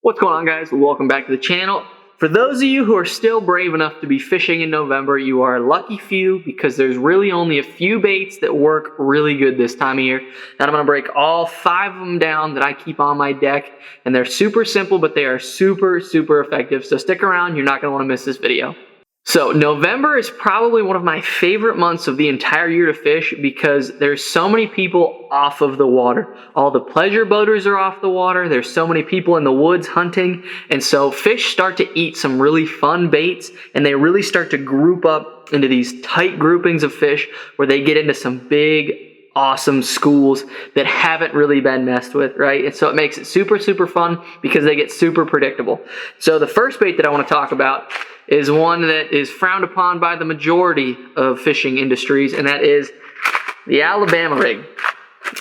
What's going on, guys? Welcome back to the channel. For those of you who are still brave enough to be fishing in November, you are a lucky few because there's really only a few baits that work really good this time of year. And I'm going to break all 5 of them down that I keep on my deck. And they're super simple, but they are super effective. So stick around. You're not going to want to miss this video. So November is probably one of my favorite months of the entire year to fish because there's so many people off of the water. All the pleasure boaters are off the water. There's so many people in the woods hunting. And so fish start to eat some really fun baits and they really start to group up into these tight groupings of fish where they get into some big, awesome schools that haven't really been messed with, right? And so it makes it super fun because they get super predictable. So the first bait that I want to talk about is one that is frowned upon by the majority of fishing industries, and that is the Alabama rig.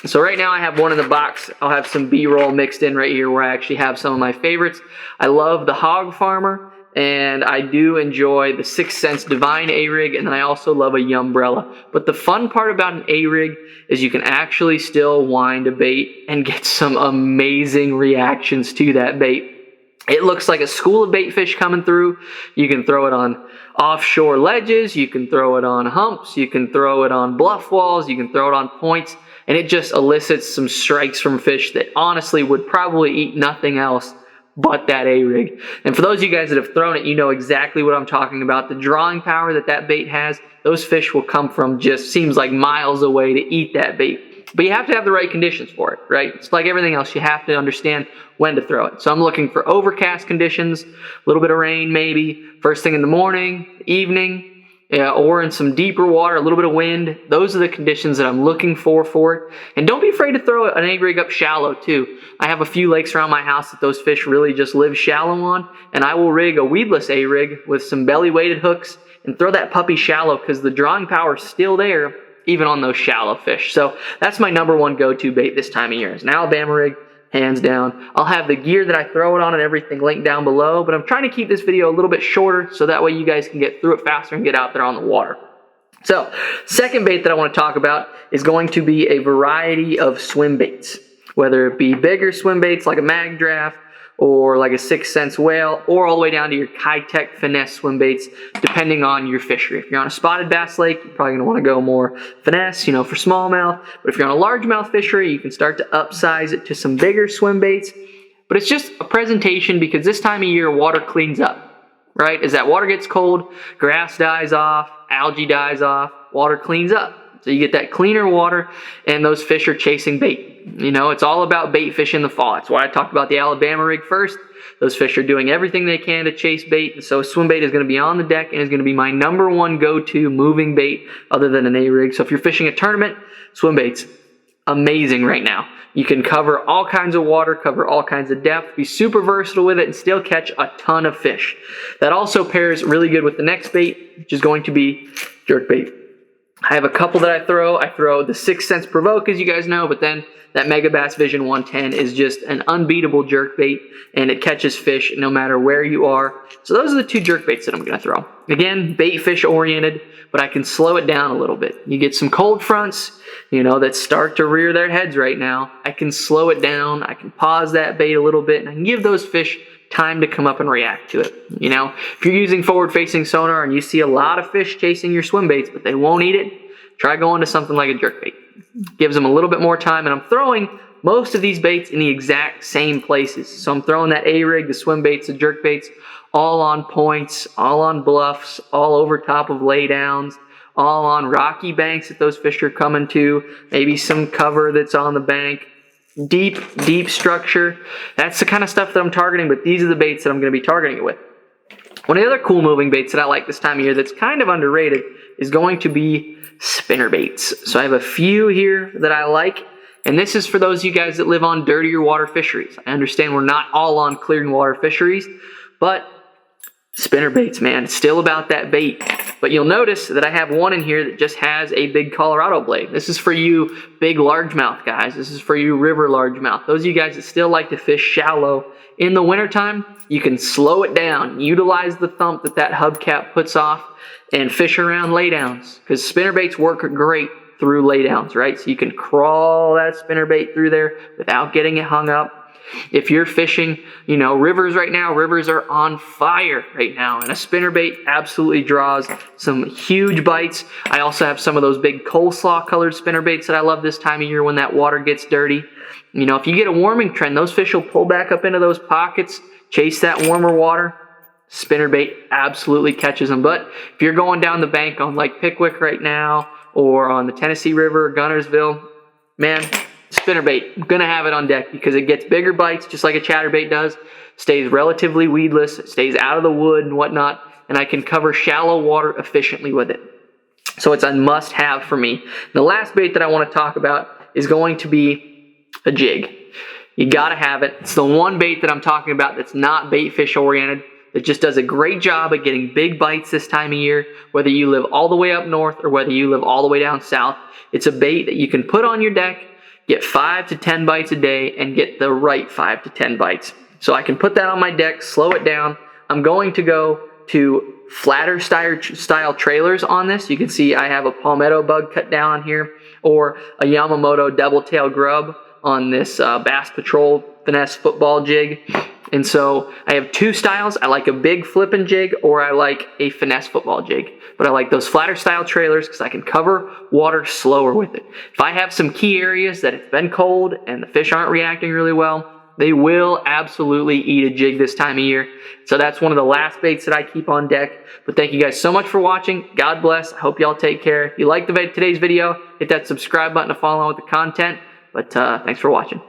So right now I have one in the box. I'll have some B-roll mixed in right here where I actually have some of my favorites. I love the Hog Farmer, and I do enjoy the 6th Sense Divine A-rig, and then I also love a Umbrella. But the fun part about an A-rig is you can actually still wind a bait and get some amazing reactions to that bait. It looks like a school of bait fish coming through. You can throw it on offshore ledges, you can throw it on humps, you can throw it on bluff walls, you can throw it on points, and it just elicits some strikes from fish that honestly would probably eat nothing else but that A-rig. And for those of you guys that have thrown it, you know exactly what I'm talking about. The drawing power that that bait has, those fish will come from just seems like miles away to eat that bait. But you have to have the right conditions for it, right? It's like everything else. You have to understand when to throw it. So I'm looking for overcast conditions, a little bit of rain maybe, first thing in the morning, evening, or in some deeper water, a little bit of wind. Those are the conditions that I'm looking for it. And don't be afraid to throw an A-rig up shallow too. I have a few lakes around my house that those fish really just live shallow on, and I will rig a weedless A-rig with some belly-weighted hooks and throw that puppy shallow because the drawing power is still there even on those shallow fish. So that's my #1 go-to bait this time of year. It's an Alabama rig, hands down. I'll have the gear that I throw it on and everything linked down below, but I'm trying to keep this video a little bit shorter so that way you guys can get through it faster and get out there on the water. So, second bait that I want to talk about is going to be a variety of swim baits, whether it be bigger swim baits like a mag draft, or like a 6th Sense whale, or all the way down to your high-tech finesse swim baits, depending on your fishery. If you're on a spotted bass lake, you're probably going to want to go more finesse, for smallmouth. But if you're on a largemouth fishery, you can start to upsize it to some bigger swim baits. But it's just a presentation because this time of year, water cleans up, right? As that water gets cold, grass dies off, algae dies off, water cleans up. So you get that cleaner water, and those fish are chasing bait. It's all about bait fish in the fall. That's why I talked about the Alabama rig first. Those fish are doing everything they can to chase bait, and so swim bait is going to be on the deck and is going to be my #1 go-to moving bait other than an A-rig. So if you're fishing a tournament, swim bait's amazing right now. You can cover all kinds of water, cover all kinds of depth, be super versatile with it, and still catch a ton of fish. That also pairs really good with the next bait, which is going to be jerkbait. I have a couple that I throw. I throw the 6th Sense Provoke, as you guys know, but then that Megabass Vision 110 is just an unbeatable jerkbait, and it catches fish no matter where you are. So those are the 2 jerkbaits that I'm going to throw. Again, bait fish oriented, but I can slow it down a little bit. You get some cold fronts, that start to rear their heads right now. I can slow it down. I can pause that bait a little bit, and I can give those fish time to come up and react to it. If you're using forward-facing sonar and you see a lot of fish chasing your swim baits, but they won't eat it, try going to something like a jerkbait. Gives them a little bit more time, and I'm throwing most of these baits in the exact same places. So I'm throwing that A-rig, the swim baits, the jerk baits, all on points, all on bluffs, all over top of laydowns, all on rocky banks that those fish are coming to, maybe some cover that's on the bank. Deep structure. That's the kind of stuff that I'm targeting, but these are the baits that I'm going to be targeting it with. One of the other cool moving baits that I like this time of year that's kind of underrated is going to be spinner baits. So I have a few here that I like, and this is for those of you guys that live on dirtier water fisheries. I understand we're not all on clear water fisheries, but spinner baits, man, it's still about that bait. But you'll notice that I have one in here that just has a big Colorado blade. This is for you big largemouth guys. This is for you river largemouth. Those of you guys that still like to fish shallow in the wintertime, you can slow it down. Utilize the thump that hubcap puts off and fish around laydowns, because spinnerbaits work great through laydowns, right? So you can crawl that spinnerbait through there without getting it hung up. If you're fishing, you know, rivers right now, rivers are on fire right now, and a spinnerbait absolutely draws some huge bites. I also have some of those big coleslaw colored spinnerbaits that I love this time of year when that water gets dirty. You know, if you get a warming trend, those fish will pull back up into those pockets, chase that warmer water. Spinnerbait absolutely catches them. But if you're going down the bank on Lake Pickwick right now, or on the Tennessee River, Gunnersville, man, spinnerbait, I'm gonna have it on deck because it gets bigger bites just like a chatterbait does, stays relatively weedless, stays out of the wood and whatnot, and I can cover shallow water efficiently with it. So it's a must-have for me. The last bait that I want to talk about is going to be a jig. You gotta have it. It's the one bait that I'm talking about that's not bait fish oriented. It just does a great job at getting big bites this time of year, whether you live all the way up north or whether you live all the way down south. It's a bait that you can put on your deck, get 5 to 10 bites a day, and get the right 5 to 10 bites. So I can put that on my deck, slow it down. I'm going to go to flatter style trailers on this. You can see I have a palmetto bug cut down on here, or a Yamamoto double tail grub on this Bass Patrol Finesse football jig. And so I have two styles. I like a big flipping jig, or I like a finesse football jig. But I like those flatter style trailers because I can cover water slower with it. If I have some key areas that it's been cold and the fish aren't reacting really well, they will absolutely eat a jig this time of year. So that's one of the last baits that I keep on deck. But thank you guys so much for watching. God bless. I hope y'all take care. If you liked today's video, hit that subscribe button to follow on with the content. But thanks for watching.